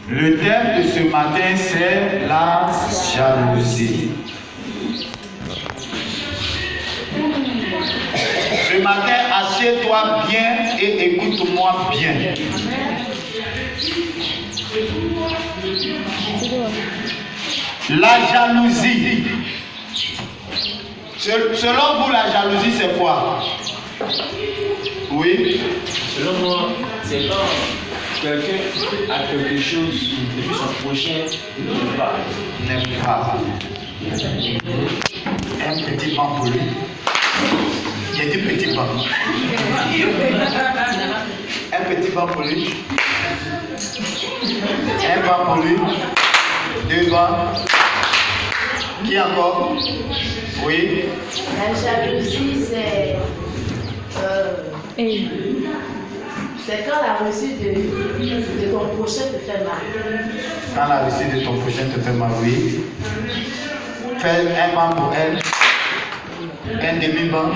Le thème de ce matin, c'est la jalousie. Ce matin, assieds-toi bien et écoute-moi bien. La jalousie. Selon vous, la jalousie, c'est quoi? Oui. Selon moi, c'est quand quelqu'un a quelque chose et puis son prochain n'aime pas. N'aime pas. Un petit banc pour lui. J'ai dit petit banc. Un petit banc pour lui. Un banc pour lui. Deux bancs. Qui encore? Oui. La jalousie, c'est quand la réussite de ton prochain te fait mal. Quand la réussite de ton prochain te fait mal, oui. Fais un banc pour elle. Un demi-banc.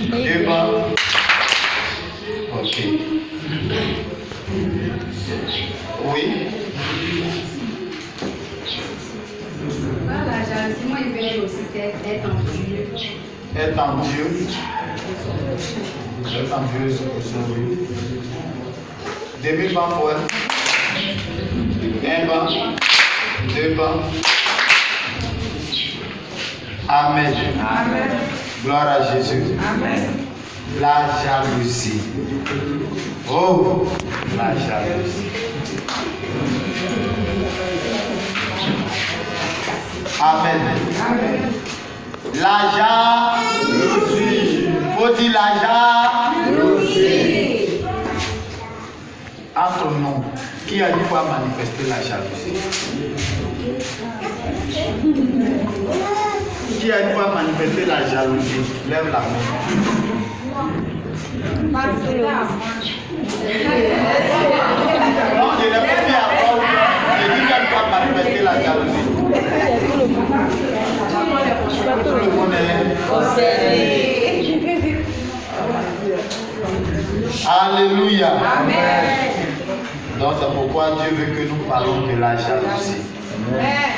Deux bancs. Ok. Oui. La jalousie, moi, je vais aussi être envieux. Être envieux. Être envieux, c'est ça, oui. Demi-banc pour elle. Un banc. Deux bancs. Amen. Amen. Gloire à Jésus. Amen. La jalousie. Oh, la jalousie. Amen. Amen. La jalousie. Faut dire la jalousie. Entre nous, qui a dit quoi manifester la jalousie? Qui a dit quoi manifester la jalousie? Lève la main. Pas de là. Non, je n'ai pas dit à Paul. Je dis qu'elle doit manifester la jalousie. Tout le monde est. Alléluia. Amen. Donc c'est pourquoi Dieu veut que nous parlons de la jalousie. Amen.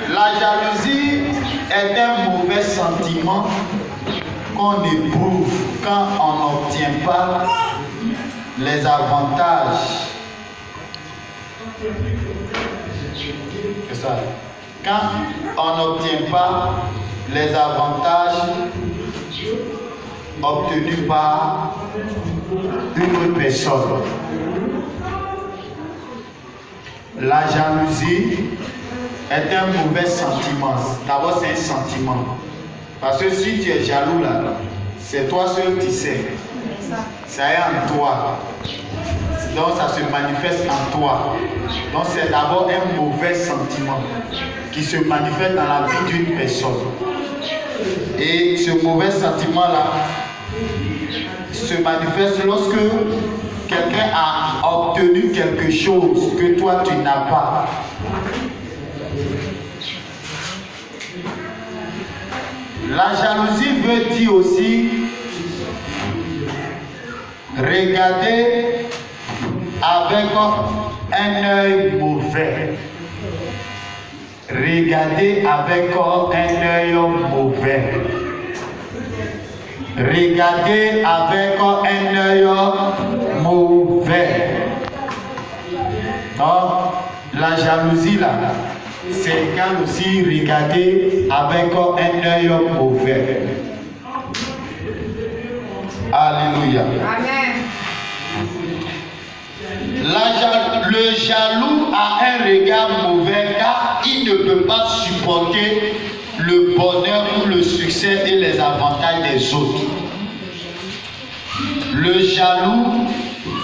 La jalousie est un mauvais sentiment qu'on éprouve quand on n'obtient pas les avantages. C'est ça. Quand on n'obtient pas les avantages obtenus par une personne. La jalousie est un mauvais sentiment. D'abord, c'est un sentiment. Parce que si tu es jaloux là, c'est toi seul qui sais. Ça est en toi. Donc ça se manifeste en toi. Donc c'est d'abord un mauvais sentiment qui se manifeste dans la vie d'une personne. Et ce mauvais sentiment-là se manifeste lorsque quelqu'un a obtenu quelque chose que toi tu n'as pas. La jalousie veut dire aussi regarder avec un œil mauvais. Regarder avec un œil mauvais. Regarder avec un œil mauvais. Donc, la jalousie là, c'est égal aussi regarder avec un œil mauvais. Alléluia. Amen. Le jaloux a un regard mauvais car il ne peut pas supporter le bonheur ou le succès et les avantages des autres. Le jaloux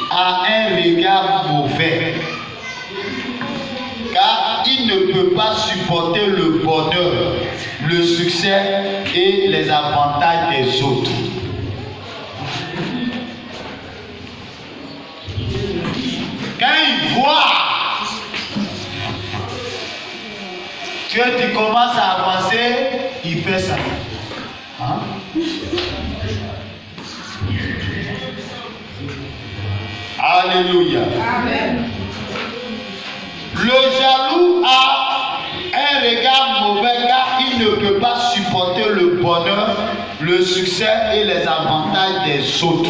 a un regard mauvais car il ne peut pas supporter le bonheur, le succès et les avantages des autres. Quand il voit que tu commences à avancer, il fait ça. Hein? Alléluia. Amen. Le jaloux a un regard mauvais car il ne peut pas supporter le bonheur, le succès et les avantages des autres.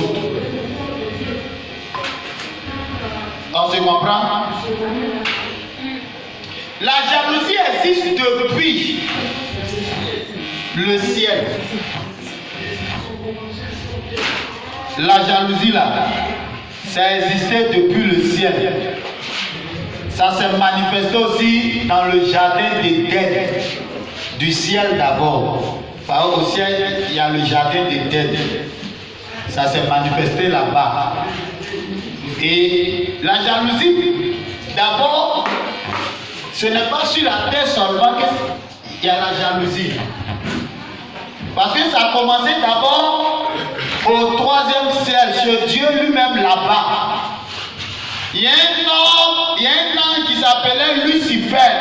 On se comprend? La jalousie existe depuis le ciel. La jalousie là, ça existait depuis le ciel. Ça s'est manifesté aussi dans le jardin d'Éden, du ciel d'abord. Au ciel, il y a le jardin d'Éden. Ça s'est manifesté là-bas. Et la jalousie, d'abord, ce n'est pas sur la terre seulement qu'il y a la jalousie. Parce que ça a commencé d'abord au 3e ciel, chez Dieu lui-même là-bas. Il y a un ange qui s'appelait Lucifer.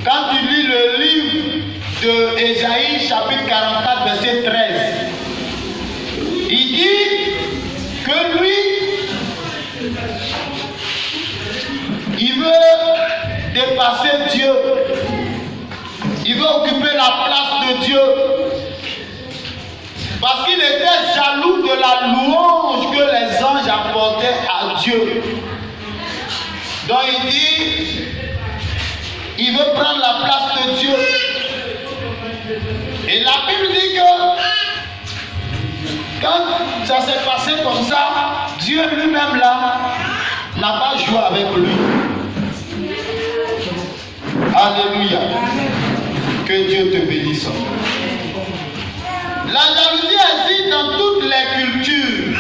Quand tu lis le livre de Ésaïe, chapitre 44, verset 13, il dit que lui, il veut dépasser Dieu. Il veut occuper la place de Dieu. Parce qu'il était jaloux de la louange que les anges apportaient à Dieu. Donc il dit, il veut prendre la place de Dieu. Et la Bible dit que quand ça s'est passé comme ça, Dieu lui-même là n'a pas joué avec lui. Alléluia. Que Dieu te bénisse. La jalousie existe dans toutes les cultures.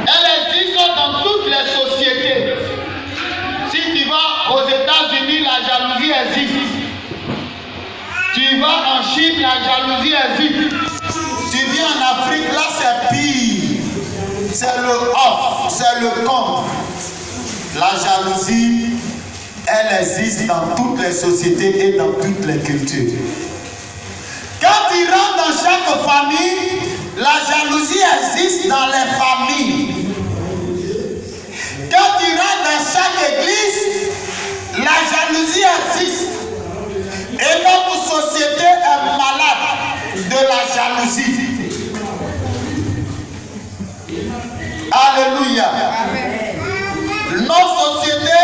Elle existe dans toutes les sociétés. Si tu vas aux États-Unis, la jalousie existe. Tu vas en Chine, la jalousie existe. Tu viens en Afrique, là c'est pire. C'est le off, c'est le contre. La jalousie, elle existe dans toutes les sociétés et dans toutes les cultures. Quand tu rentres dans chaque famille, la jalousie existe dans les familles. Quand tu rentres dans chaque église, la jalousie existe. Et notre société est malade de la jalousie. Alléluia. Notre société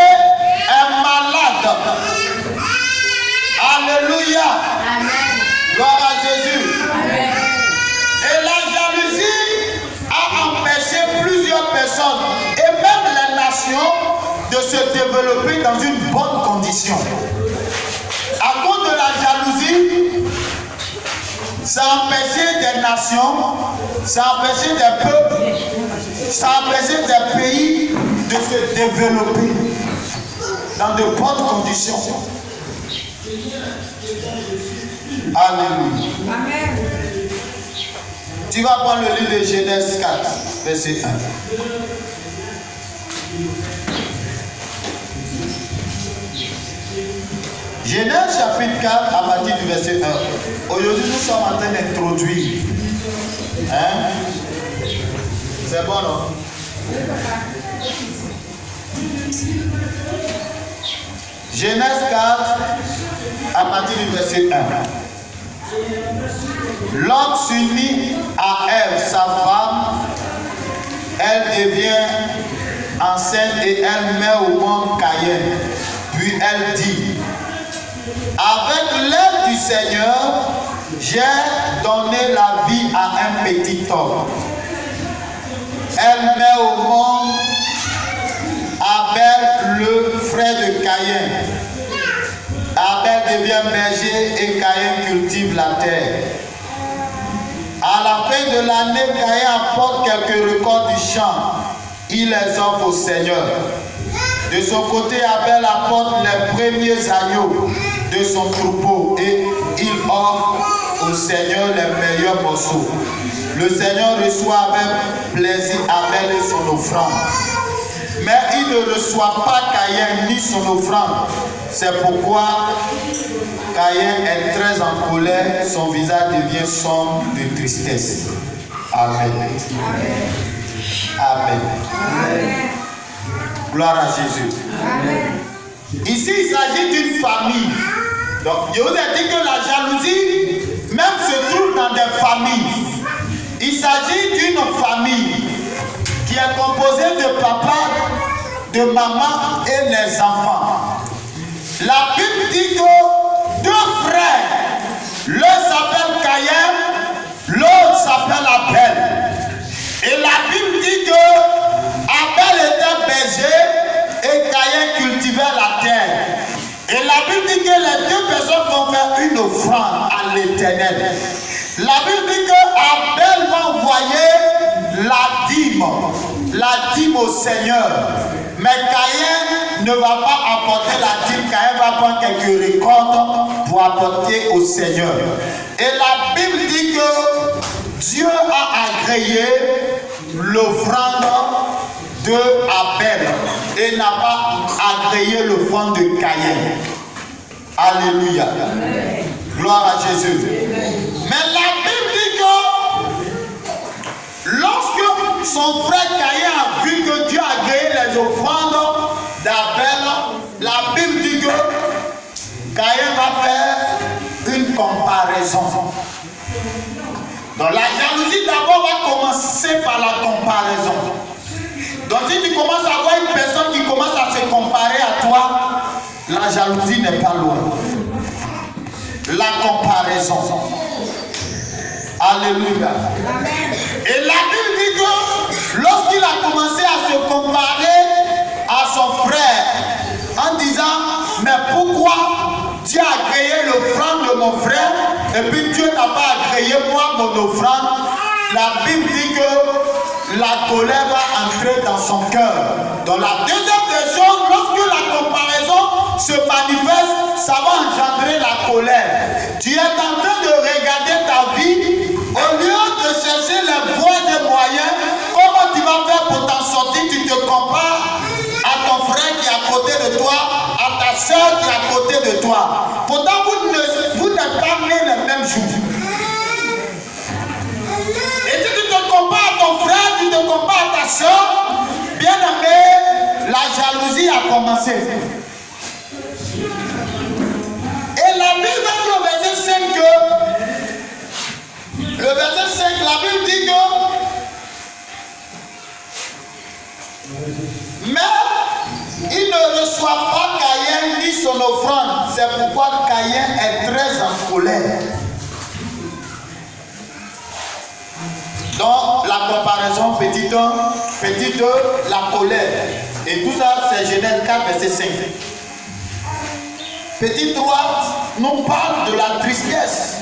est malade. Alléluia. Gloire à Jésus. Et la jalousie a empêché plusieurs personnes et même les nations de se développer dans une bonne condition. À cause de la jalousie, ça a empêché des nations, ça a empêché des peuples, ça a empêché des pays de se développer dans de bonnes conditions. Alléluia. Amen. Tu vas prendre le livre de Genèse 4, verset 1. Genèse chapitre 4, à partir du verset 1. Aujourd'hui, nous sommes en train d'introduire. Hein? C'est bon, non? Genèse 4, à partir du verset 1. L'homme s'unit à Ève, sa femme. Elle devient enceinte et elle met au monde Caïn. Puis elle dit, avec l'aide du Seigneur, j'ai donné la vie à un petit homme. Elle met au monde Abel, le frère de Caïn. Abel devient berger et Caïn cultive la terre. À la fin de l'année, Caïn apporte quelques records du champ. Il les offre au Seigneur. De son côté, Abel apporte les premiers agneaux de son troupeau et il offre au Seigneur les meilleurs morceaux. Le Seigneur reçoit avec plaisir Abel et son offrande. Mais il ne reçoit pas Caïn ni son offrande. C'est pourquoi Caïn est très en colère, son visage devient sombre de tristesse. Amen. Amen. Gloire à Jésus. Ici, il s'agit d'une famille. Donc, je vous ai dit que la jalousie, même se trouve dans des familles. Il s'agit d'une famille qui est composée de papa, de maman et les enfants. La Bible dit que deux frères, l'un s'appelle Caïn, l'autre s'appelle Abel. Et la Bible dit que Abel était berger et Caïn cultivait la terre. Et la Bible dit que les deux personnes vont faire une offrande à l'Éternel. La Bible dit que Abel va envoyer la dîme au Seigneur. Mais Caïn ne va pas apporter la dîme. Caïn va prendre quelques récoltes pour apporter au Seigneur. Et la Bible dit que Dieu a agréé l'offrande de Abel et n'a pas agréé l'offrande de Caïn. Alléluia. Gloire à Jésus. Mais la Bible dit que lorsque son frère Caïn a vu que Dieu a agréé les offrandes d'Abel, la Bible dit que Caïn va faire une comparaison. Donc la jalousie d'abord va commencer par la comparaison. Donc si tu commences à voir une personne qui commence à se comparer à toi, la jalousie n'est pas loin. La comparaison. Alléluia. Et la Bible dit que lorsqu'il a commencé à se comparer à son frère en disant, mais pourquoi Dieu a agréé l'offrande de mon frère et puis Dieu n'a pas agréé moi mon offrande, la Bible dit que la colère va entrer dans son cœur. Donc la deuxième des choses, lorsque la comparaison se manifeste, ça va engendrer la colère. Tu es en train de regarder ta vie, au lieu de chercher les voies et moyens, comment tu vas faire pour t'en sortir? Tu te compares à ton frère qui est à côté de toi, à ta soeur qui est à côté de toi. Pourtant, vous n'êtes pas nés le même jour. Et si tu te compares à ton frère, tu te compares à ta soeur, bien aimé, la jalousie a commencé. Et la Bible dit au verset 5 que, le verset 5, la Bible dit que, mais il ne reçoit pas Caïn ni son offrande. C'est pourquoi Caïn est très en colère. Donc la comparaison, petite 1, la colère. Et tout ça, c'est Genèse 4, verset 5. Petit 3 nous parle de la tristesse.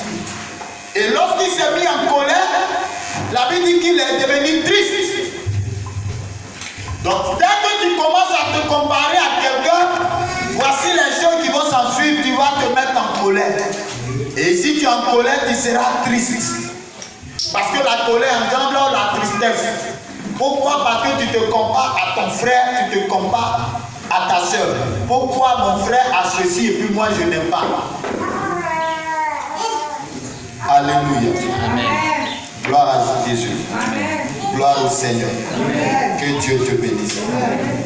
Et lorsqu'il s'est mis en colère, la Bible dit qu'il est devenu triste. Donc dès que tu commences à te comparer à quelqu'un, voici les choses qui vont s'ensuivre, tu vas te mettre en colère. Et si tu es en colère, tu seras triste. Parce que la colère engendre la tristesse. Pourquoi? Parce que tu te compares à ton frère, tu te compares à ta soeur. Pourquoi mon frère a ceci et puis moi je n'ai pas? Alléluia. Amen. Gloire à Jésus. Amen. Gloire au Seigneur. Amen. Que Dieu te bénisse. Amen.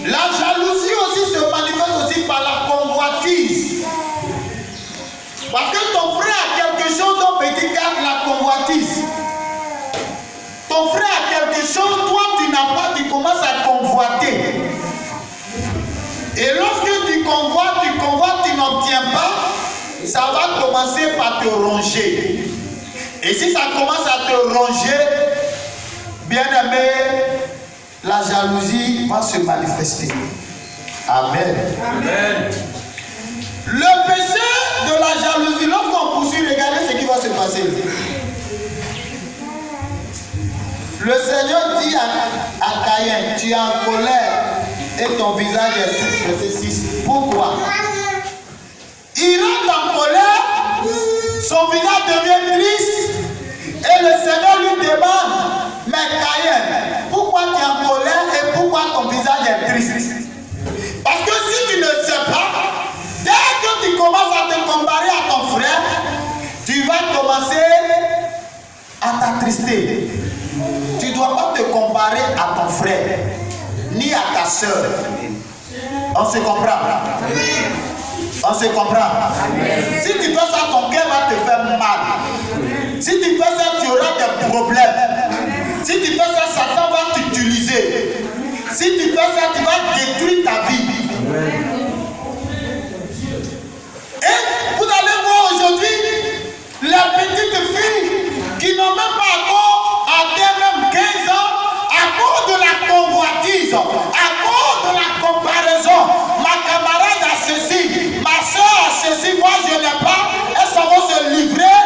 La jalousie aussi se manifeste aussi par la convoitise. Parce que ton frère a quelque chose dont petit garde la convoitise. Ton frère a quelque chose, toi tu n'as pas, tu commences à convoiter. Et lorsque tu convoites, tu n'obtiens pas, ça va commencer par te ronger. Et si ça commence à te ronger, bien aimé, la jalousie va se manifester. Amen. Amen. Le péché de la jalousie, lorsqu'on poursuit, regardez ce qui va se passer. Le Seigneur dit à Caïn, tu es en colère et ton visage est triste. Verset 6. Pourquoi? Il rentre en colère, son visage devient triste et le Seigneur lui demande, mais Caïn, pourquoi tu es en colère et pourquoi ton visage est triste? Parce que si tu ne sais pas, dès que tu commences à te comparer à ton frère, tu vas commencer à t'attrister. Tu ne dois pas te comparer à ton frère, ni à ta soeur. On se comprend? On se comprend? Si tu fais ça, ton cœur va te faire mal. Si tu fais ça, tu auras des problèmes. Si tu fais ça, Satan va t'utiliser. Si tu fais ça, tu vas détruire ta vie. Et vous allez voir aujourd'hui les petites filles qui n'ont même pas encore atteint même 15 ans à cause de la convoitise, à cause de la comparaison. Ma camarade a ceci, ma soeur a ceci, moi je n'ai pas. Elles s'en vont se livrer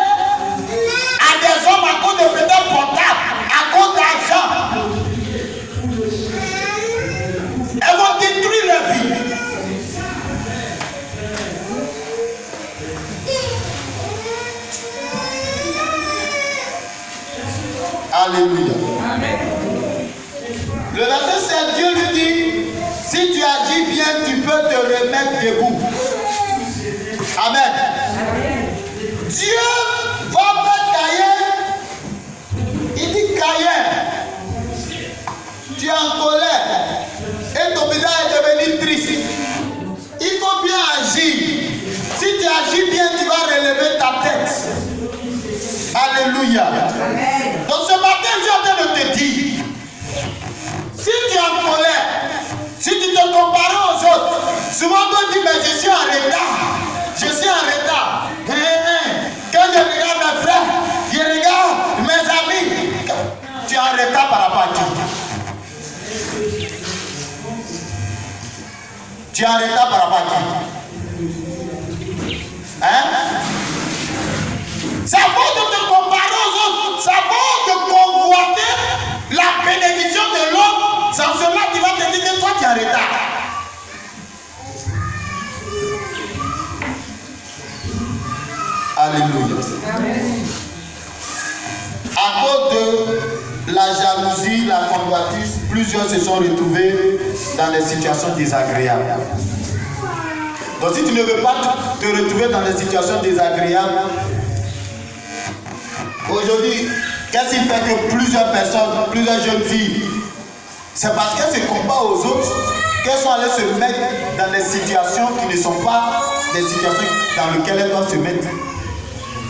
à des hommes à cause de peut-être portables, à cause d'argent. Elles vont détruire leur vie. Alléluia. Amen. Le verset 7, Dieu lui dit, si tu agis bien, tu peux te remettre debout. Amen. Dieu va mettre Caïn. Il dit, Caïn, tu es en colère et ton visage est devenu triste. Il faut bien agir. Si tu agis bien, tu vas relever ta tête. Alléluia. Amen. Donc ce matin, je suis en train de te dire, si tu es en colère, si tu te compares aux autres, souvent on dit, mais je suis en retard. Je suis en retard. Quand je regarde mes frères, je regarde mes amis. Tu es en retard par rapport à qui? Tu es en retard par rapport à qui? Hein? Ça vaut de te comparer aux autres. Ça vaut de convoiter la bénédiction de l'autre. Sans cela, tu vas te dire que toi, tu es en retard. Alléluia. Amen. À cause de la jalousie, la convoitise, plusieurs se sont retrouvés dans des situations désagréables. Donc si tu ne veux pas te retrouver dans des situations désagréables, aujourd'hui, qu'est-ce qui fait que plusieurs personnes, plusieurs jeunes filles, c'est parce qu'elles se comparent aux autres qu'elles sont allées se mettre dans des situations qui ne sont pas des situations dans lesquelles elles doivent se mettre.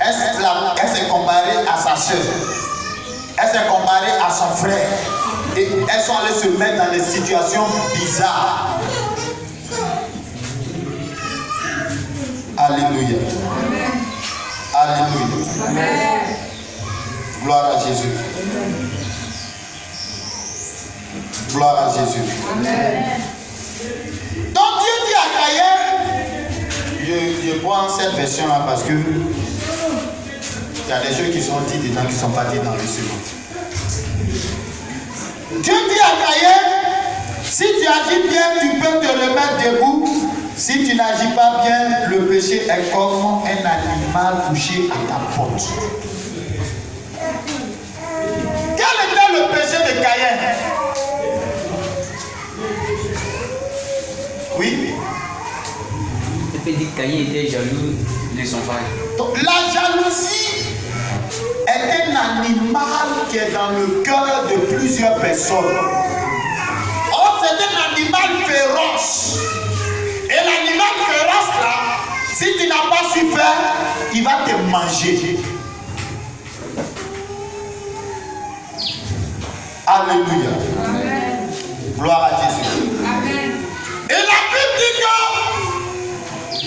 Elle s'est comparée à sa soeur, elle s'est comparée à son frère, et elles sont allées se mettre dans des situations bizarres. Alléluia. Alléluia. Amen. Gloire à Jésus. Gloire à Jésus. Amen. Donc Dieu dit à Caïn, je prends cette version-là parce que il y a des choses qui sont dites dedans qui ne sont pas dites dans le second. Dieu dit à Caïn, si tu agis bien, tu peux te remettre debout. Si tu n'agis pas bien, le péché est comme un animal couché à ta porte. Quel était le péché de Caïn? Oui. Le peut dire que Caïn était jaloux de son frère. Donc, la jalousie est un animal qui est dans le cœur de plusieurs personnes. Or, c'est un animal féroce. Et l'animal féroce là, si tu n'as pas su faire, il va te manger. Alléluia. Amen. Gloire à Jésus. Amen. Et la Bible dit que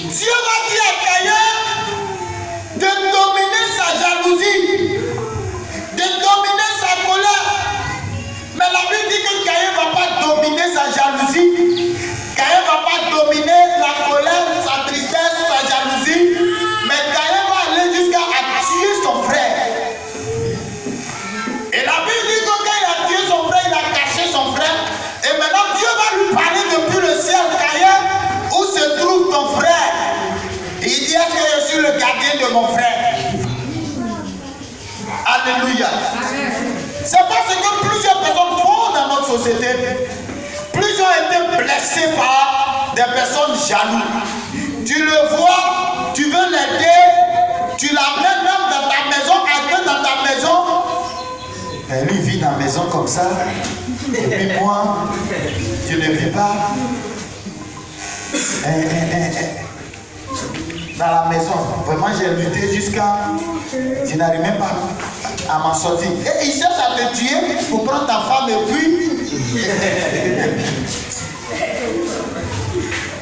Dieu va dire à Caïn de dominer sa jalousie, de dominer sa colère. Mais la Bible dit que Caïn ne va pas dominer sa jalousie. Caïn ne va pas dominer la colère, sa tristesse, sa jalousie. Mais Caïn va aller jusqu'à tuer son frère. Et la Bible dit que quand il a tué son frère, il a caché son frère. Et maintenant Dieu va lui parler depuis le ciel. Caïn, où se trouve ton frère? Et il dit, est-ce que je suis le gardien de mon frère? Alléluia. C'est parce que plusieurs personnes font dans notre société. Plusieurs ont été blessés par des personnes jalouses. Tu le vois, tu veux l'aider, tu l'amènes même dans ta maison, dans ta maison. Ben, lui vit dans la maison comme ça. Et puis moi, je ne vis pas dans la maison. Vraiment, j'ai lutté jusqu'à... Je n'arrive même pas à m'en sortir. Et il cherche à te tuer pour prendre ta femme et puis...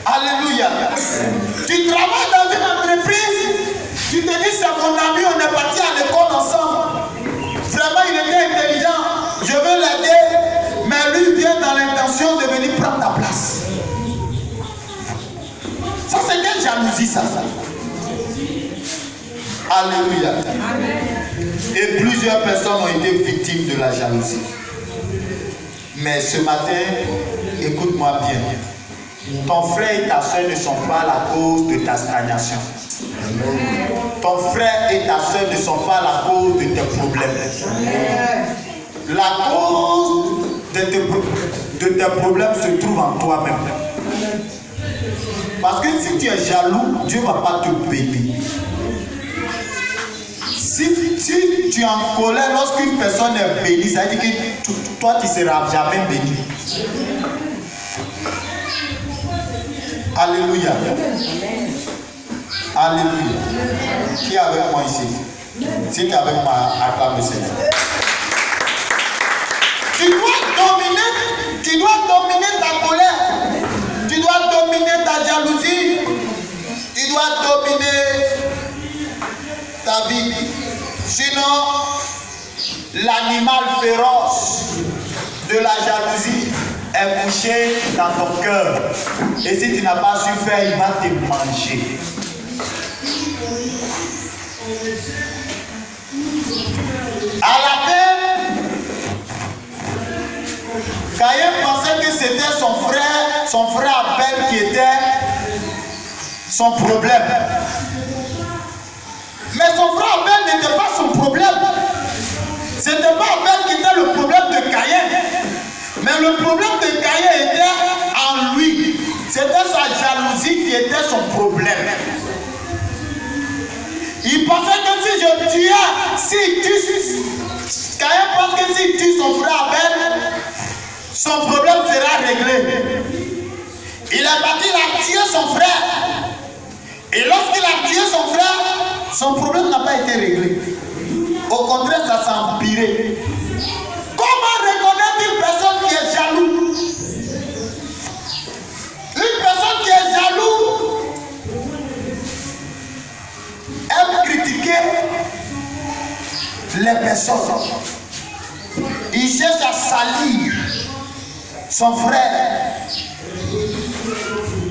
Alléluia. Tu travailles dans une entreprise, tu te dis c'est mon ami, on est parti à l'école ensemble. Vraiment, il était intelligent, je veux l'aider, mais lui vient dans l'intention de venir prendre ta place. Ça, c'est quelle jalousie, ça? Alléluia. Et plusieurs personnes ont été victimes de la jalousie. Mais ce matin, écoute-moi bien. Ton frère et ta soeur ne sont pas la cause de ta stagnation. Ton frère et ta soeur ne sont pas la cause de tes problèmes. La cause de tes problèmes se trouve en toi-même. Parce que si tu es jaloux, Dieu ne va pas te bénir. Si tu es en colère lorsqu'une personne est bénie, ça veut dire que toi tu ne seras jamais béni. Alléluia. Alléluia. Qui est avec moi ici? Si tu es avec moi, acclame le Seigneur. Tu dois dominer ta colère. Tu dois dominer ta jalousie. Tu dois dominer ta vie. Sinon, l'animal féroce de la jalousie est couché dans ton cœur. Et si tu n'as pas su faire, il va te manger. À la fin, Caïn pensait que c'était son frère Abel qui était son problème. Mais son frère Abel n'était pas son problème. C'était pas Abel qui était le problème de Caïn. Mais le problème de Caïn était en lui. C'était sa jalousie qui était son problème. Il pensait que si je tuais, Caïn pense que s'il tue son frère Abel, son problème sera réglé. Il est parti, il a tué son frère. Et lorsqu'il a tué son frère, son problème n'a pas été réglé. Au contraire, ça s'est empiré. Comment reconnaître une personne qui est jaloux? Une personne qui est jaloux aime critiquer les personnes. Il cherche à salir son frère.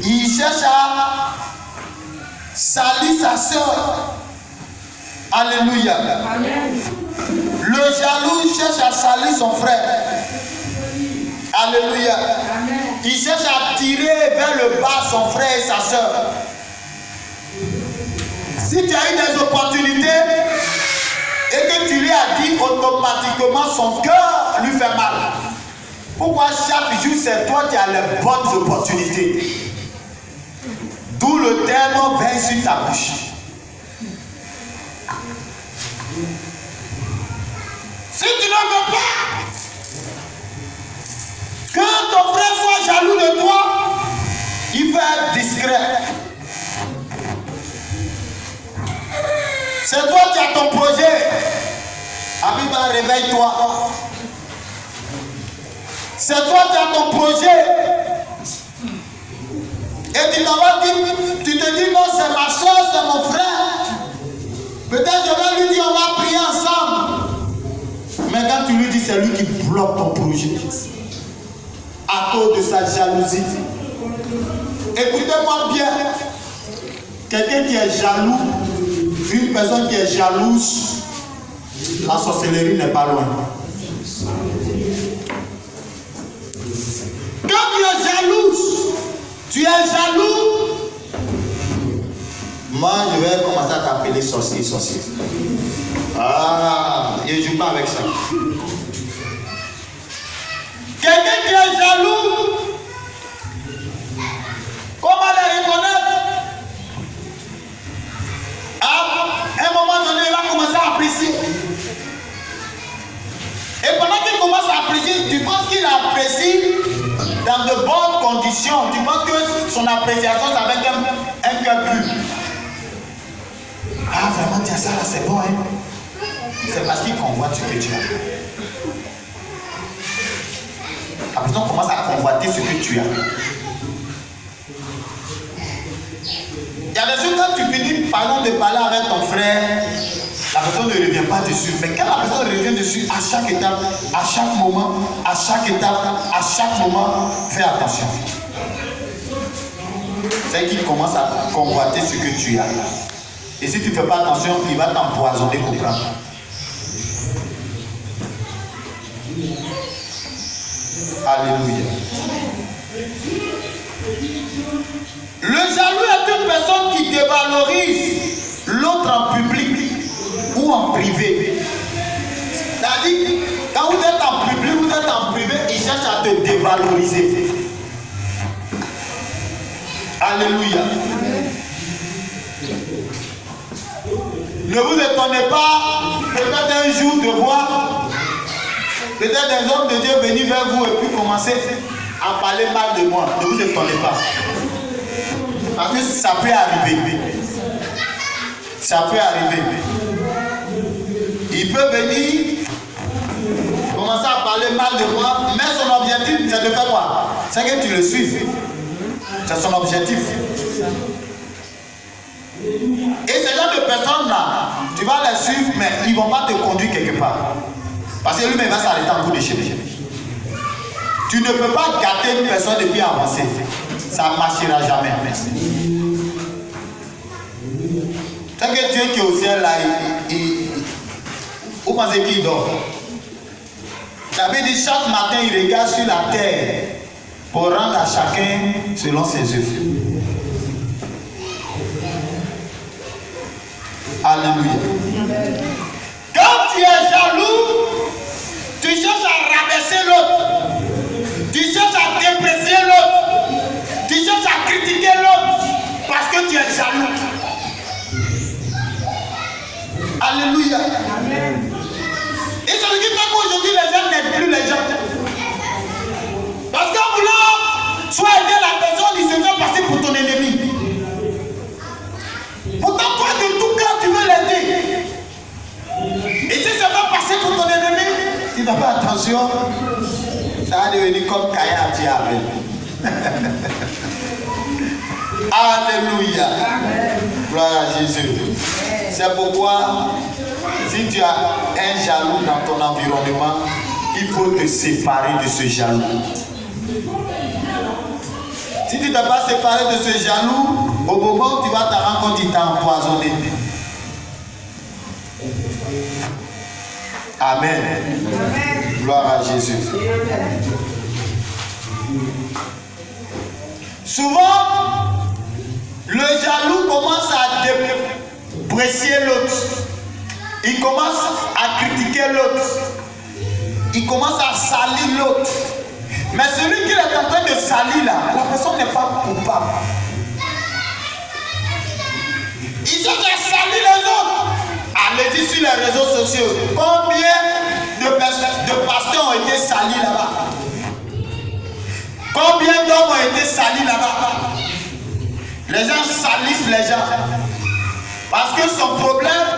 Il cherche à salir sa soeur. Alléluia. Amen. Le jaloux cherche à salir son frère. Alléluia. Amen. Il cherche à tirer vers le bas son frère et sa soeur. Si tu as eu des opportunités et que tu lui as dit, automatiquement son cœur lui fait mal. Pourquoi chaque jour c'est toi qui as les bonnes opportunités? D'où le terme vient sur ta bouche. Si tu ne veux pas que ton frère soit jaloux de toi, il faut être discret. C'est toi qui as ton projet. Abiba, réveille-toi. C'est toi qui as ton projet. Et tu te dis non, c'est ma soeur, c'est mon frère. Peut-être je vais lui dire on va prier ensemble. Mais quand tu lui dis, c'est lui qui bloque ton projet. À cause de sa jalousie. Écoutez-moi bien. Quelqu'un qui est jaloux, une personne qui est jalouse, la sorcellerie n'est pas loin. Quand tu es jalouse, tu es jaloux. Moi, je vais commencer à t'appeler sorcier. Ah, je ne joue pas avec ça. Quelqu'un qui est jaloux, comment le reconnaître? À un moment donné, il va commencer à apprécier. Et qu'il apprécie dans de bonnes conditions, tu penses que son appréciation c'est avec un cœur pur. Ah vraiment, tiens, ça là c'est bon, hein? C'est parce qu'il convoite ce que tu as. La personne commence à convoiter ce que tu as. Il y a des choses quand tu finis par exemple de parler avec ton frère, la personne ne revient pas dessus. Mais quand la personne revient dessus à chaque étape, à chaque moment, à chaque étape, à chaque moment, fais attention. C'est qu'il commence à convoiter ce que tu as. Et si tu ne fais pas attention, il va t'empoisonner pour prendre. Alléluia. Le jaloux est une personne qui dévalorise l'autre en public ou en privé. C'est-à-dire, quand vous êtes en public, vous êtes en privé, il cherche à te dévaloriser. Alléluia. Ne vous étonnez pas, peut-être un jour de voir peut-être des hommes de Dieu venir vers vous et puis commencer à parler mal de moi. Ne vous étonnez pas. Parce que ça peut arriver. Ça peut arriver. Il peut venir commencer à parler mal de moi, mais son objectif, c'est de faire quoi? C'est que tu le suives. C'est son objectif. Et ces gens de personnes-là, tu vas les suivre, mais ils ne vont pas te conduire quelque part. Parce que lui-même va s'arrêter en bout de chemin. Tu ne peux pas gâter une personne et puis avancer. Ça ne marchera jamais. C'est que Dieu qui est au ciel là, vous pensez qu'il dort? David dit chaque matin il regarde sur la terre pour rendre à chacun selon ses œuvres. Alléluia. Quand tu es jaloux, tu cherches à rabaisser l'autre, tu cherches à déprécier l'autre, tu cherches à critiquer l'autre parce que tu es jaloux. Alléluia. Amen. Et ça veut dire qu'aujourd'hui les gens n'aident plus les gens. Parce qu'en voulant soit aider la personne, il se fait passer pour ton ennemi. Pourtant toi de tout cœur tu veux l'aider. Et si ça va passer pour ton ennemi, tu n'as pas attention, ça va devenir comme Kaya a dit avec. Alléluia. Gloire à Jésus. C'est pourquoi, si tu as un jaloux dans ton environnement, il faut te séparer de ce jaloux. Si tu ne t'es pas séparé de ce jaloux, au moment où tu vas te rendre compte, il t'a empoisonné. Amen. Amen. Gloire à Jésus. Souvent, le jaloux commence à déprécier l'autre. Il commence à critiquer l'autre. Il commence à salir l'autre. Mais celui qui est en train de salir là, la personne n'est pas coupable. Il cherche à salir les autres. Allez-y sur les réseaux sociaux. Combien de pasteurs ont été salis là-bas? Combien d'hommes ont été salis là-bas? Les gens salissent les gens. Parce que son problème,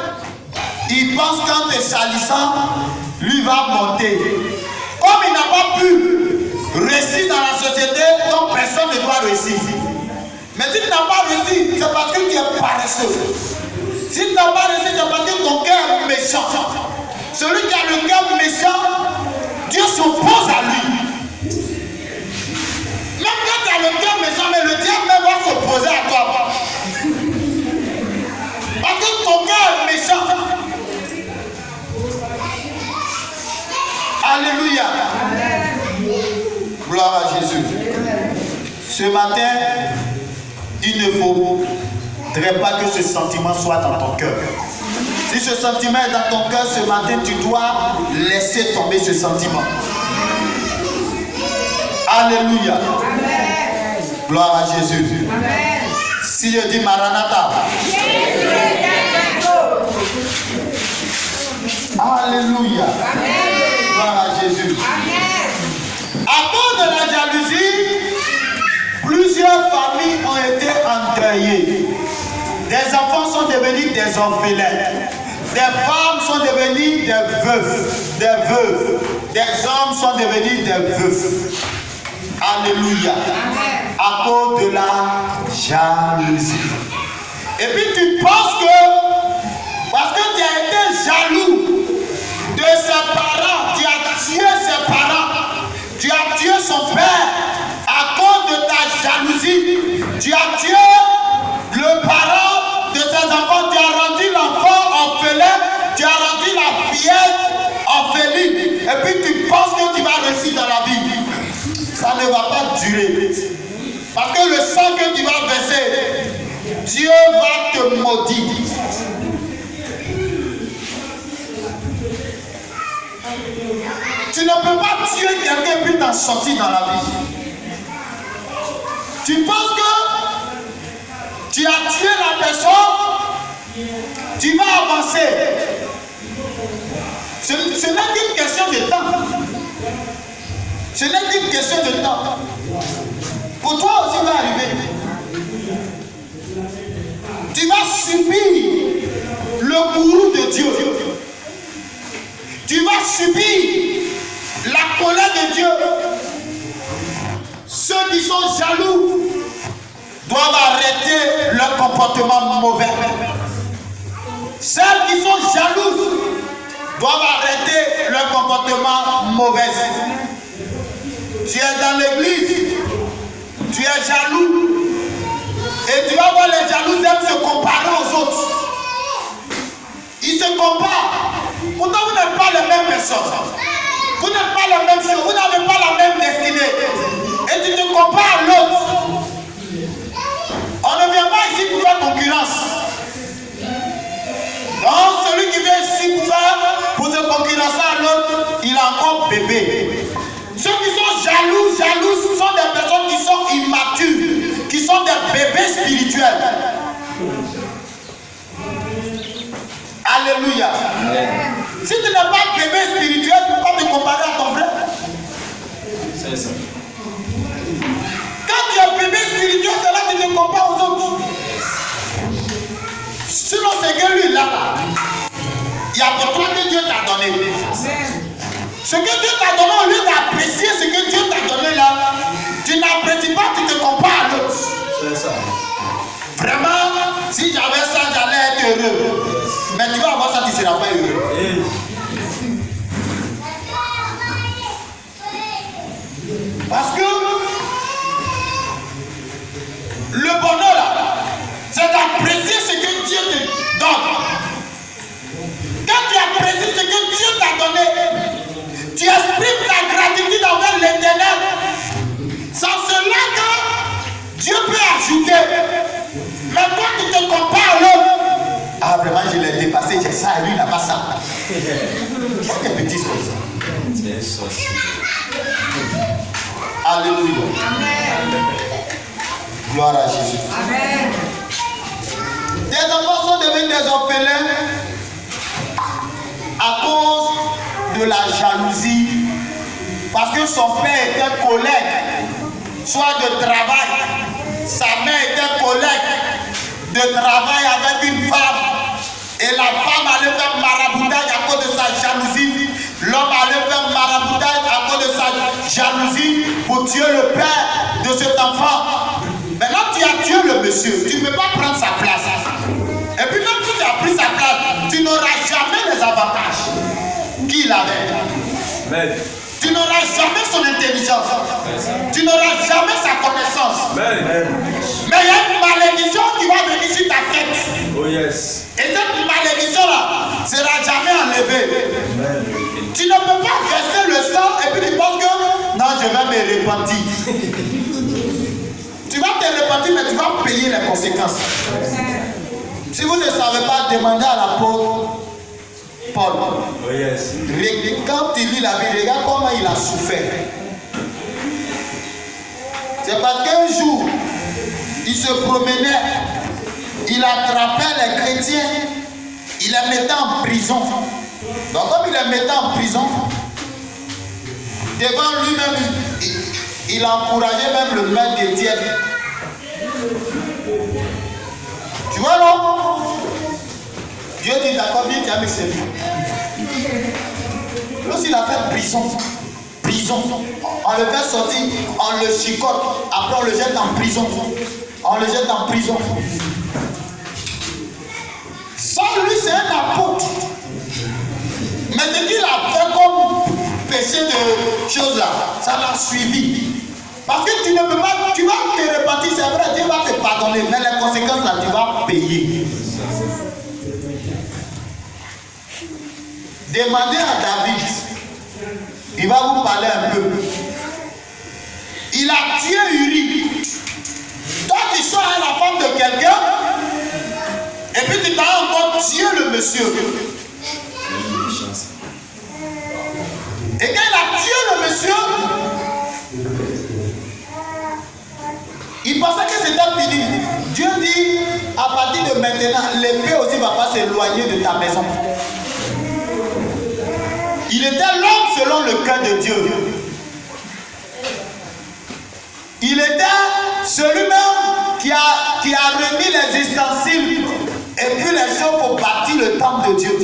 il pense qu'en te salissant, lui va monter. Comme il n'a pas pu réussir dans la société, donc personne ne doit réussir. Mais si tu n'as pas réussi, c'est parce que tu es paresseux. Si tu n'as pas réussi, c'est parce que ton cœur est méchant. Celui qui a le cœur méchant, Dieu s'oppose à lui. Même quand tu as le cœur méchant, mais le diable même va s'opposer à toi. Parce que ton cœur est méchant. Alléluia. Gloire à Jésus. Ce matin, il ne faudrait pas que ce sentiment soit dans ton cœur. Si ce sentiment est dans ton cœur, ce matin, tu dois laisser tomber ce sentiment. Alléluia. Amen. Gloire à Jésus. Amen. Si je dis Maranatha. Alléluia. Amen. Gloire à Jésus. Amen. émerveillés. Des enfants sont devenus des orphelins. Des femmes sont devenues des veuves. Des hommes sont devenus des veufs. Alléluia. À cause de la jalousie. Et puis tu penses que parce que tu as été jaloux de ses parents, tu as tué ses parents, tu as tué son père à cause de ta jalousie, tu as tué le parent de ses enfants, tu as rendu l'enfant orphelin, tu as rendu la fillette orpheline, et puis tu penses que tu vas réussir dans la vie. Ça ne va pas durer. Parce que le sang que tu vas verser, Dieu va te maudire. Tu ne peux pas tuer quelqu'un puis t'en sortir dans la vie. Tu penses que tu as tué la personne, tu vas avancer. Ce n'est qu'une question de temps. Ce n'est qu'une question de temps. Pour toi aussi va arriver. Tu vas subir le courroux de Dieu. Tu vas subir la colère de Dieu. Ceux qui sont jaloux doivent arrêter leur comportement mauvais. Celles qui sont jalouses doivent arrêter leur comportement mauvais. Tu es dans l'église, tu es jaloux. Et tu vas voir les jaloux aiment se comparer aux autres. Ils se comparent. Pourtant vous n'êtes pas les mêmes personnes. Vous n'êtes pas la même chose. Vous n'avez pas la même destinée. Et tu te compares à l'autre. On ne vient pas ici pour faire concurrence. Non, celui qui vient ici pour se concurrencer à l'autre, il a encore bébé. Ceux qui sont jaloux sont des personnes qui sont immatures, qui sont des bébés spirituels. Alléluia. Amen. Si tu n'es pas bébé spirituel, tu ne peux pas te comparer à ton frère. C'est ça. Quand tu es bébé spirituel, c'est là que tu te compares aux autres. Sinon, c'est que lui, là, il y a pour toi que Dieu t'a donné. Ce que Dieu t'a donné, au lieu d'apprécier ce que Dieu t'a donné là, tu n'apprécies pas, tu te compares à l'autre. C'est ça. Vraiment, si j'avais ça, j'allais être heureux. Mais tu vas avoir ça, tu ne seras pas heureux. Parce que le bonheur là, c'est d'apprécier ce que Dieu te donne. Quand tu apprécies ce que Dieu t'a donné, tu exprimes ta gratitude envers l'Éternel. Sans cela que Dieu peut ajouter. Mais toi tu te compares à l'autre. Ah vraiment je l'ai dépassé, j'ai ça et lui il n'a pas ça. Il y a des petits comme ça. C'est sorcier. Alléluia. Amen. Gloire à Jésus. Amen. Des enfants sont devenus des orphelins à cause de la jalousie. Parce que son père était collègue, soit de travail. Sa mère était collègue de travail avec une femme. Et la femme allait faire maraboutage à cause de sa jalousie. L'homme allait faire maraboutage à cause de sa jalousie pour tuer le père de cet enfant. Maintenant tu as tué le monsieur, tu ne peux pas prendre sa place. Et puis même si tu as pris sa place, tu n'auras jamais les avantages qu'il avait. Amen. Tu n'auras jamais son intelligence. Tu n'auras jamais sa connaissance. Amen. Mais il y a une malédiction qui va venir sur ta tête. Oh yes. Et cette malédiction-là ne sera jamais enlevée. Amen. Tu ne peux pas verser le sang et puis tu penses que non, je vais me repentir. Tu vas te repentir, mais tu vas payer les conséquences. Si vous ne savez pas, demandez à l'apôtre Paul. Oh yes. Quand tu lis la Bible, regarde comment il a souffert. C'est parce qu'un jour, il se promenait, il attrapait les chrétiens, il les mettait en prison. Donc comme il les mettait en prison, devant lui-même, il encourageait même le maître d'Étienne. Tu vois, non? Dieu dit, d'accord, viens, tu as mis ses vies. Lorsqu'il a fait prison, on le fait sortir, on le chicote, après on le jette en prison. On le jette en prison. Saul, lui, c'est un apôtre. Mais ce qu'il a fait comme péché de choses là, ça l'a suivi. Parce que tu ne peux pas, tu vas te repentir, c'est vrai, Dieu va te pardonner, mais les conséquences là, tu vas payer. Demandez à David, il va vous parler un peu. Il a tué Uri. Toi, tu sors à la femme de quelqu'un, et puis tu t'as encore tué le monsieur. Et quand il a tué le monsieur, il pensait que c'était fini. Dieu dit, à partir de maintenant, l'épée aussi ne va pas s'éloigner de ta maison. Il était l'homme selon le cœur de Dieu. Il était celui-même qui a remis les ustensiles et puis les choses pour bâtir le temple de Dieu.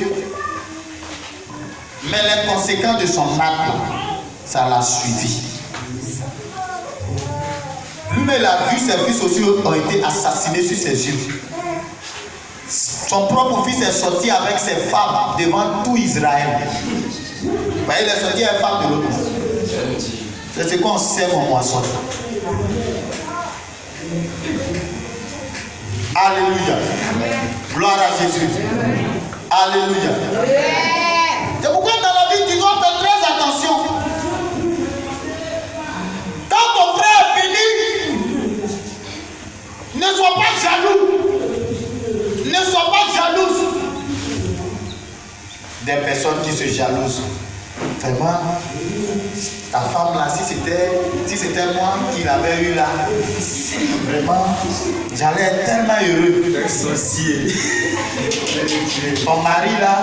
Mais les conséquences de son acte, ça l'a suivi. Lui-même, il a vu ses fils aussi ont été assassinés sur ses yeux. Son propre fils est sorti avec ses femmes devant tout Israël. Il est sorti avec une femme de l'autre. C'est ce qu'on sème en moisson. Alléluia. Gloire à Jésus. Alléluia. C'est pourquoi dans la vie, tu dois faire très attention. Quand ton frère est béni, ne sois pas jaloux. Ne sois pas jalouse. Des personnes qui se jalousent. Vraiment, ta femme là, si c'était moi qui l'avais eu là, vraiment, j'allais être tellement heureux. Ton mari là,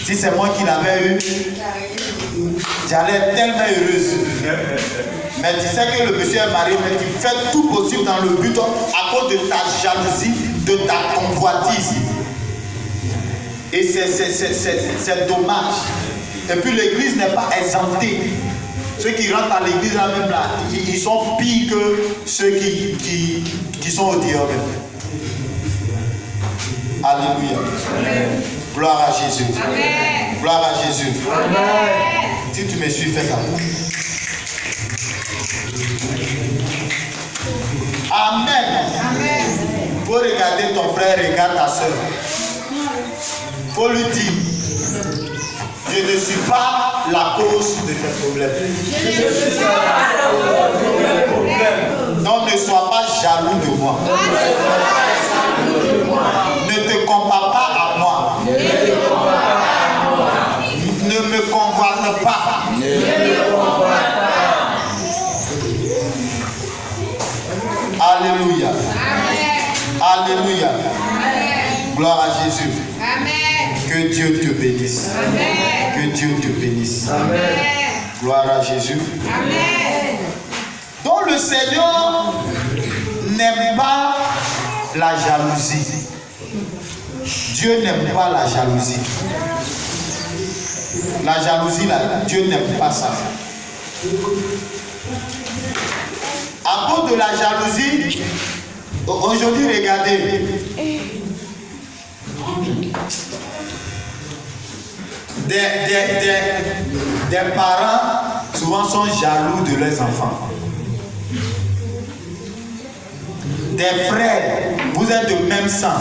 si c'est moi qui l'avais eu, j'allais être tellement heureuse. Mais tu sais que le monsieur est marié, mais tu fais tout possible dans le but à cause de ta jalousie, de ta convoitise. Et c'est dommage. Et puis l'église n'est pas exemptée. Ceux qui rentrent à l'église là même là, ils sont pires que ceux qui sont au dehors même. Alléluia. Amen. Gloire à Jésus. Amen. Gloire à Jésus. Amen. Si tu me suis, fais ça. Amen. Amen. Faut regarder ton frère, regarde ta soeur. Faut lui dire, je ne suis pas la cause de tes problèmes. Donc ne sois pas jaloux de moi. Ne te compare pas à moi. Ne me convoite pas. Alléluia. Alléluia. Gloire à Jésus. Que Dieu te bénisse. Amen. Que Dieu te bénisse. Amen. Gloire à Jésus. Amen. Donc le Seigneur n'aime pas la jalousie. Dieu n'aime pas la jalousie. La jalousie, là, Dieu n'aime pas ça. À cause de la jalousie, aujourd'hui, regardez. Des parents souvent sont jaloux de leurs enfants. Des frères, vous êtes de même sang.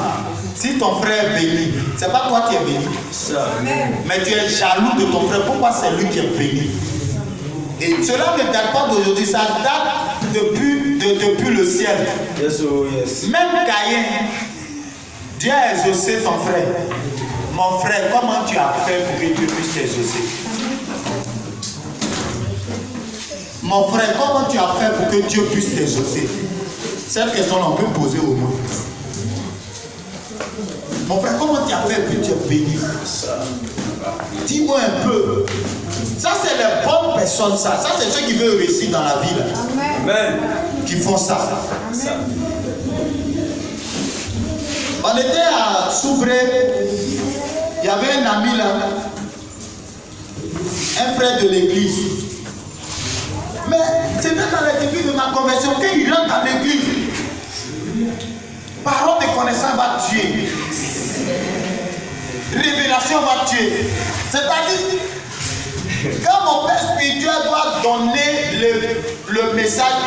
Si ton frère est béni, c'est pas toi qui es béni. Mais tu es jaloux de ton frère. Pourquoi c'est lui qui est béni? Et cela ne date pas d'aujourd'hui, ça date depuis le ciel. Yes, oh, yes. Même Caïn, Dieu a exaucé ton frère. Mon frère, comment tu as fait pour que Dieu puisse t'exaucer? Mon frère, comment tu as fait pour que Dieu puisse t'exaucer? Cette question on peut poser au moins. Mon frère, comment tu as fait pour que tu es béni? Dis-moi un peu. Ça, c'est les bonnes personnes, ça. Ça, c'est ceux qui veulent réussir dans la vie, là. Amen. Qui font ça. Amen. On était à Soubré, il y avait un ami là, un frère de l'église. Mais c'était dans le début de ma conversion, quand il rentre dans l'église, parole de connaissance va tuer. Révélation va tuer. C'est-à-dire, quand mon père spirituel doit donner le message,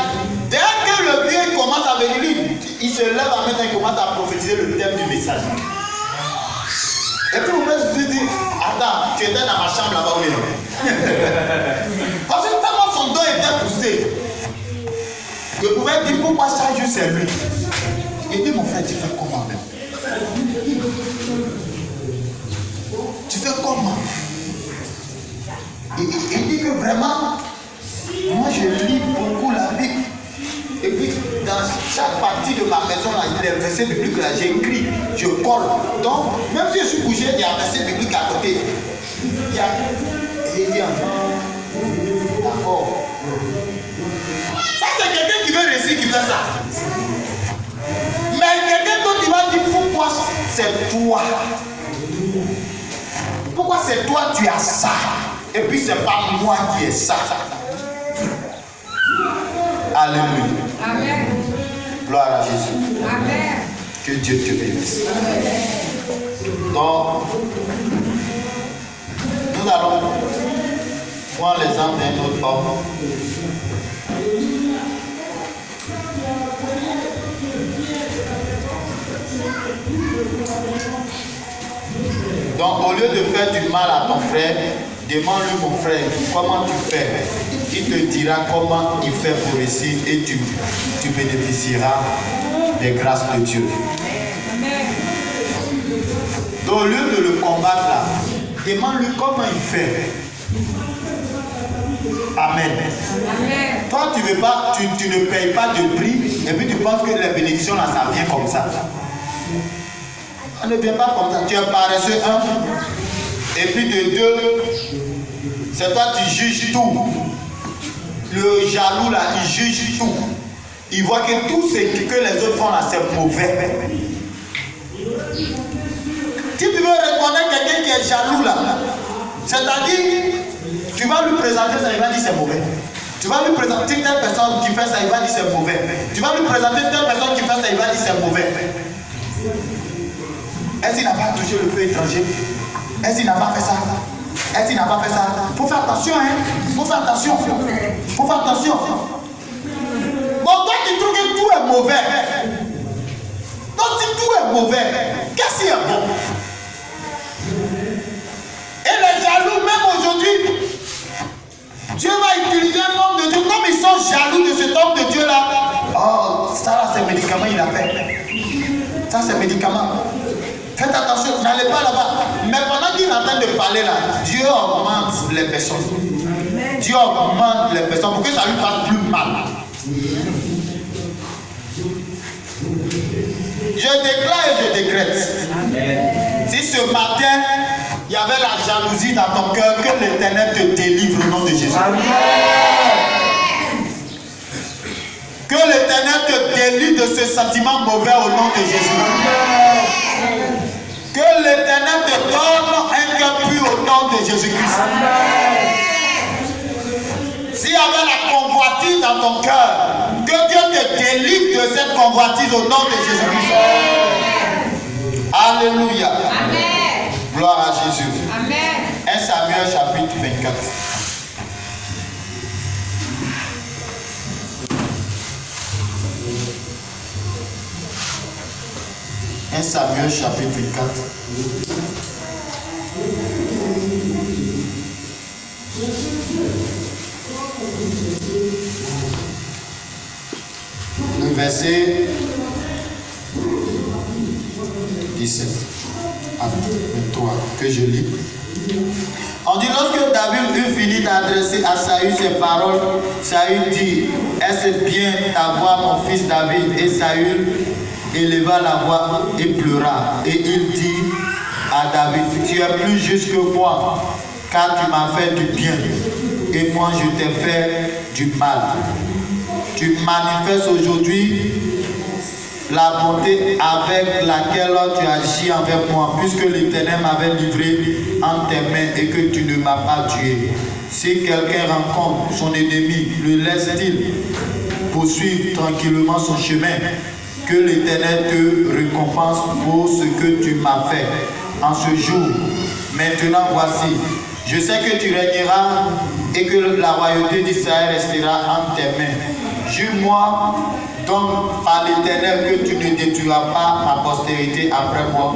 dès que le vieux commence à venir, il se lève à mettre, il commence à prophétiser le thème du message. Et puis mon père se dit, attends, tu étais dans ma chambre là-bas, oui, non? Parce que tellement son dos était poussé, je pouvais dire pourquoi chaque jour c'est lui. Il dit, mon frère, tu fais comment même? Tu fais comment? Il dit que vraiment, moi je lis beaucoup la Bible. Et puis dans chaque partie de ma maison, là, il y a des versets bibliques là, j'écris, je colle. Donc, même si je suis couché, il y a un verset biblique à côté. Il y a. Et il dit d'accord. Ça, c'est quelqu'un qui veut réussir, qui fait ça. Mais quelqu'un d'autre qui va dire pourquoi c'est toi. Pourquoi c'est toi tu as ça? Et puis c'est pas moi qui ai ça. Alléluia. Amen. Gloire à Jésus. Amen. Que Dieu te bénisse. Donc, nous allons prendre l'exemple d'un autre homme. Donc, au lieu de faire du mal à ton frère, demande-lui, mon frère, comment tu fais? Il te dira comment il fait pour réussir et tu bénéficieras des grâces de Dieu. Donc, au lieu de le combattre là, demande-lui comment il fait. Amen. Amen. Toi, tu veux pas, tu ne payes pas de prix et puis tu penses que les bénédictions là, ça vient comme ça. Ça ne vient pas comme ça. Tu es paresseux, un. Et puis de deux, c'est toi qui juges tout. Le jaloux là, il juge tout. Il voit que tout ce que les autres font là, c'est mauvais. Si tu veux reconnaître quelqu'un qui est jaloux là, c'est-à-dire, tu vas lui présenter ça, il va dire c'est mauvais. Tu vas lui présenter telle personne qui fait ça, il va dire c'est mauvais. Tu vas lui présenter telle personne qui fait ça, il va dire c'est mauvais. Est-ce qu'il n'a pas touché le feu étranger? Est-ce qu'il n'a pas fait ça? Est-ce qu'il n'a pas fait ça? Il faut faire attention, hein? Il faut faire attention. Il faut faire attention. Bon, toi tu trouves que tout est mauvais. Donc si tout est mauvais, qu'est-ce qui est bon? Et les jaloux, même aujourd'hui, Dieu va utiliser un homme de Dieu. Comme ils sont jaloux de cet homme de Dieu là. Oh, ça là c'est médicament, il a fait. Ça c'est médicament. Faites attention, n'allez pas là-bas. Mais pendant qu'il est en train de parler là, Dieu augmente les personnes. Dieu augmente les personnes pour que ça lui fasse plus mal. Je déclare et je décrète. Si ce matin, il y avait la jalousie dans ton cœur, que l'Éternel te délivre au nom de Jésus. Amen. Que l'Éternel te délivre de ce sentiment mauvais au nom de Jésus. Amen. Que l'Éternel te donne un cœur pur au nom de Jésus-Christ. S'il y avait la convoitise dans ton cœur, que Dieu te délivre de cette convoitise au nom de Jésus-Christ. Alléluia. Amen. Gloire à Jésus. Amen. 1 Samuel chapitre 24. « 1 Samuel chapitre 24. Le verset 17 à 23 que je lis. On dit lorsque David eut fini d'adresser à Saül ces paroles, Saül dit, est-ce bien ta voix mon fils David? Et Saül éleva la voix et pleura. Et il dit à David, tu es plus juste que moi, car tu m'as fait du bien, et moi je t'ai fait du mal. Tu manifestes aujourd'hui la bonté avec laquelle tu agis envers moi, puisque l'Éternel m'avait livré en tes mains et que tu ne m'as pas tué. Si quelqu'un rencontre son ennemi, le laisse-t-il poursuivre tranquillement son chemin? Que l'Éternel te récompense pour ce que tu m'as fait en ce jour. Maintenant voici, je sais que tu régneras et que la royauté d'Israël restera entre tes mains. Jure-moi donc par l'Éternel que tu ne détruiras pas ma postérité après moi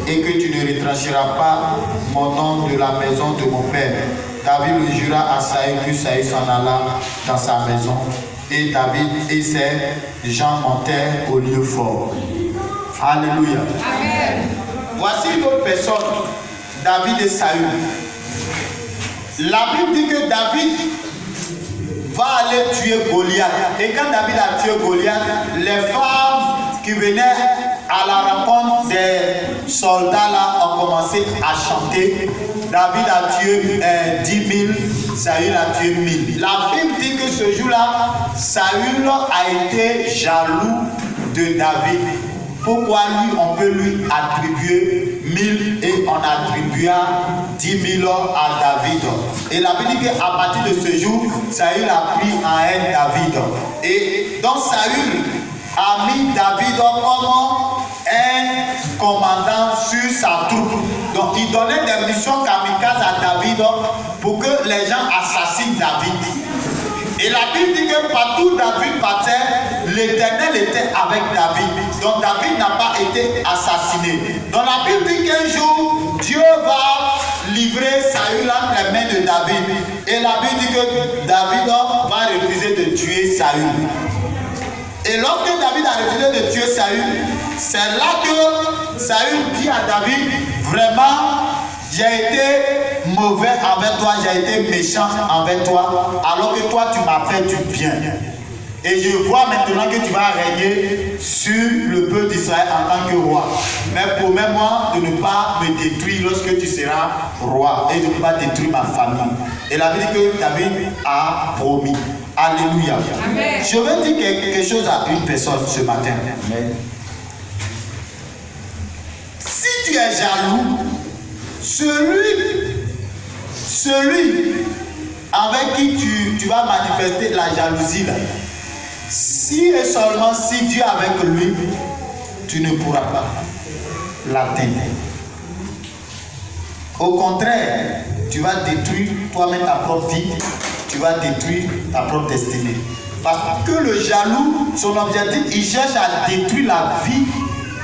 et que tu ne retrancheras pas mon nom de la maison de mon père. David le jura à Saül, puis Saül s'en alla dans sa maison. Et David et ses gens montèrent au lieu fort. Alléluia. Amen. Voici une autre personne, David et Saül. La Bible dit que David va aller tuer Goliath. Et quand David a tué Goliath, les femmes qui venaient à la rencontre des soldats là ont commencé à chanter. David a tué 10 000, Saül a tué 1000. La Bible dit que ce jour-là, Saül a été jaloux de David. Pourquoi lui, on peut lui attribuer 1000 et on attribua 10 000 à David. Et la Bible dit qu'à partir de ce jour, Saül a pris en haine David. Et donc Saül a mis David comme un commandant sur sa troupe. Donc il donnait des missions kamikazes à David pour que les gens assassinent David. Et la Bible dit que partout David partait, l'Éternel était avec David. Donc David n'a pas été assassiné. Donc la Bible dit qu'un jour, Dieu va livrer Saül entre les mains de David. Et la Bible dit que David va refuser de tuer Saül. Et lorsque David a refusé de tuer Saül, c'est là que Saül dit à David, vraiment, j'ai été mauvais envers toi, j'ai été méchant envers toi, alors que toi tu m'as fait du bien. Et je vois maintenant que tu vas régner sur le peuple d'Israël en tant que roi. Mais promets-moi de ne pas me détruire lorsque tu seras roi et de ne pas détruire ma famille. Et la Bible dit que David a promis. Alléluia. Amen. Je veux dire quelque chose à une personne ce matin. Amen. Si tu es jaloux, celui avec qui tu vas manifester la jalousie là, si et seulement si Dieu est avec lui, tu ne pourras pas l'atteindre. Au contraire, tu vas détruire toi-même ta propre vie, tu vas détruire ta propre destinée. Parce que le jaloux, son objectif, il cherche à détruire la vie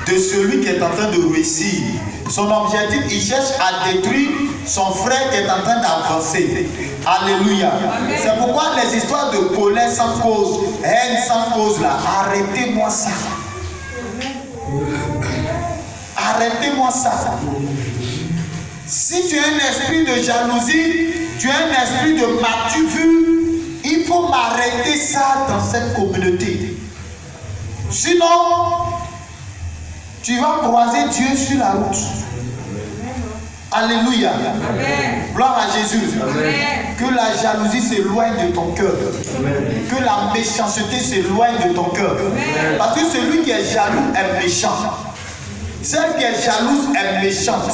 de celui qui est en train de réussir. Son objectif, il cherche à détruire son frère qui est en train d'avancer. Alléluia. Amen. C'est pourquoi les histoires de colère sans cause, haine sans cause là, arrêtez-moi ça. Arrêtez-moi ça. Si tu as un esprit de jalousie, tu as un esprit de m'as-tu vu, il faut m'arrêter ça dans cette communauté. Sinon, tu vas croiser Dieu sur la route. Alléluia. Amen. Gloire à Jésus. Amen. Que la jalousie s'éloigne de ton cœur. Amen. Que la méchanceté s'éloigne de ton cœur. Amen. Parce que celui qui est jaloux est méchant. Celle qui est jalouse est méchante.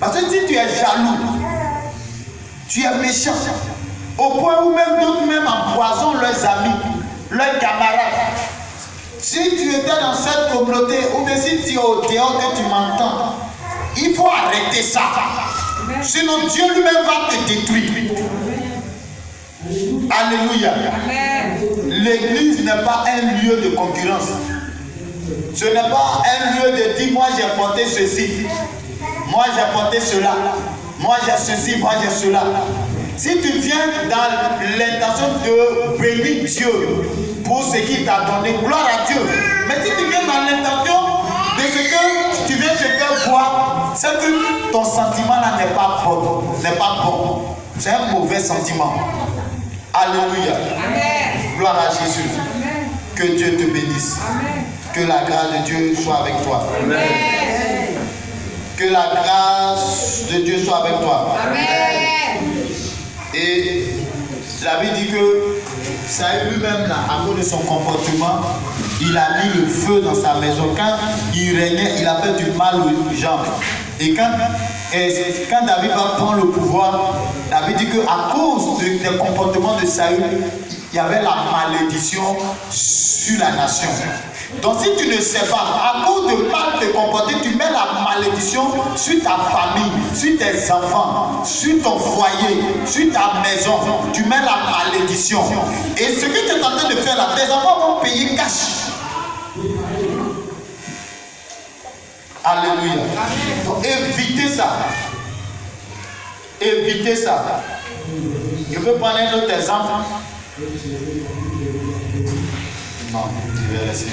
Parce que si tu es jaloux, tu es méchant. Au point où même d'autres même empoisonnent leurs amis, leurs camarades. Si tu étais dans cette communauté, ou bien si tu es au dehors que tu m'entends, il faut arrêter ça. Sinon Dieu lui-même va te détruire. Alléluia. L'église n'est pas un lieu de concurrence. Ce n'est pas un lieu de dire moi j'ai porté ceci, moi j'ai porté cela, moi j'ai ceci, moi j'ai cela. Si tu viens dans l'intention de bénir Dieu pour ce qu'il t'a donné, gloire à Dieu. Mais si tu viens dans l'intention de ce que tu viens te faire voir, c'est que ton sentiment là n'est pas bon, C'est un mauvais sentiment. Alléluia. Amen. Gloire à Jésus. Amen. Que Dieu te bénisse. Amen. Que la grâce de Dieu soit avec toi. Amen. Que la grâce de Dieu soit avec toi. Amen. Et La Bible dit que Saül lui-même, là, à cause de son comportement, il a mis le feu dans sa maison. Quand il régnait, il a fait du mal aux gens. Et quand David va prendre le pouvoir, David dit qu'à cause des comportements de Saül, il y avait la malédiction sur la nation. Donc si tu ne sais pas, à cause de mal te comporter, tu mets la malédiction sur ta famille, sur tes enfants, sur ton foyer, sur ta maison. Tu mets la malédiction. Et ce que tu es en train de faire là, tes enfants vont payer cash. Alléluia. Donc évitez ça. Évitez ça. Je peux prendre un autre exemple. Non, je vais laisser.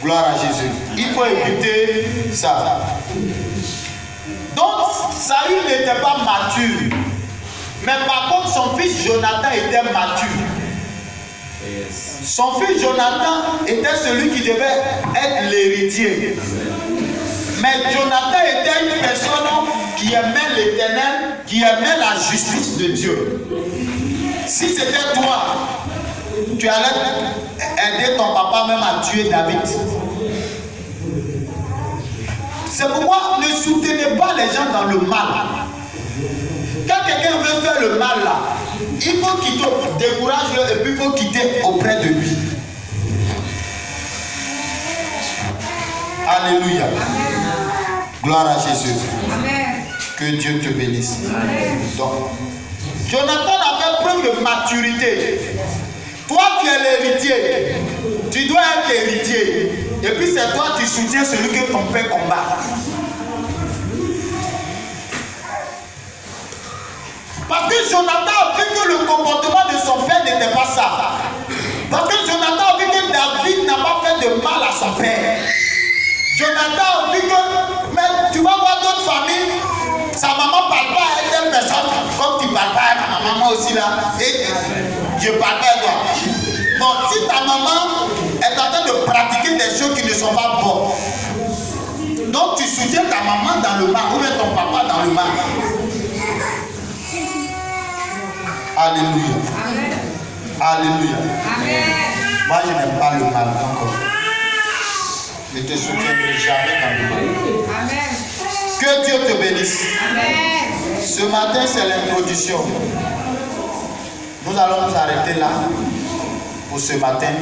Gloire à Jésus. Il faut éviter ça. Donc, Saül n'était pas mature. Mais par contre, son fils Jonathan était mature. Son fils Jonathan était celui qui devait être l'héritier. Mais Jonathan était une personne qui aimait l'Éternel, qui aimait la justice de Dieu. Si c'était toi, tu allais aider ton papa même à tuer David. C'est pourquoi ne soutenez pas les gens dans le mal. Quand quelqu'un veut faire le mal là, il faut qu'il te décourage et puis il faut quitter auprès de lui. Alléluia. Gloire à Jésus. Amen. Que Dieu te bénisse. Donc, Jonathan avait preuve de maturité. Toi, tu es l'héritier. Tu dois être héritier. Et puis c'est toi qui soutiens celui que ton père combat. Parce que Jonathan a vu que le comportement de son père n'était pas ça. Parce que Jonathan a vu que David n'a pas fait de mal à son père. Jonathan a vu que, mais tu vas voir d'autres familles, sa maman ne parle pas à telle personne, comme tu ne parles pas à ma maman aussi là, et je parle pas à toi. Bon, si ta maman est en train de pratiquer des choses qui ne sont pas bonnes, donc tu soutiens ta maman dans le mal, ou bien ton papa dans le mal. Alléluia. Amen. Alléluia. Amen. Moi, je n'aime pas le mal encore. Je te soutiendrai jamais dans le mal. Amen. Que Dieu te bénisse. Amen. Ce matin, c'est l'introduction. Nous allons nous arrêter là pour ce matin.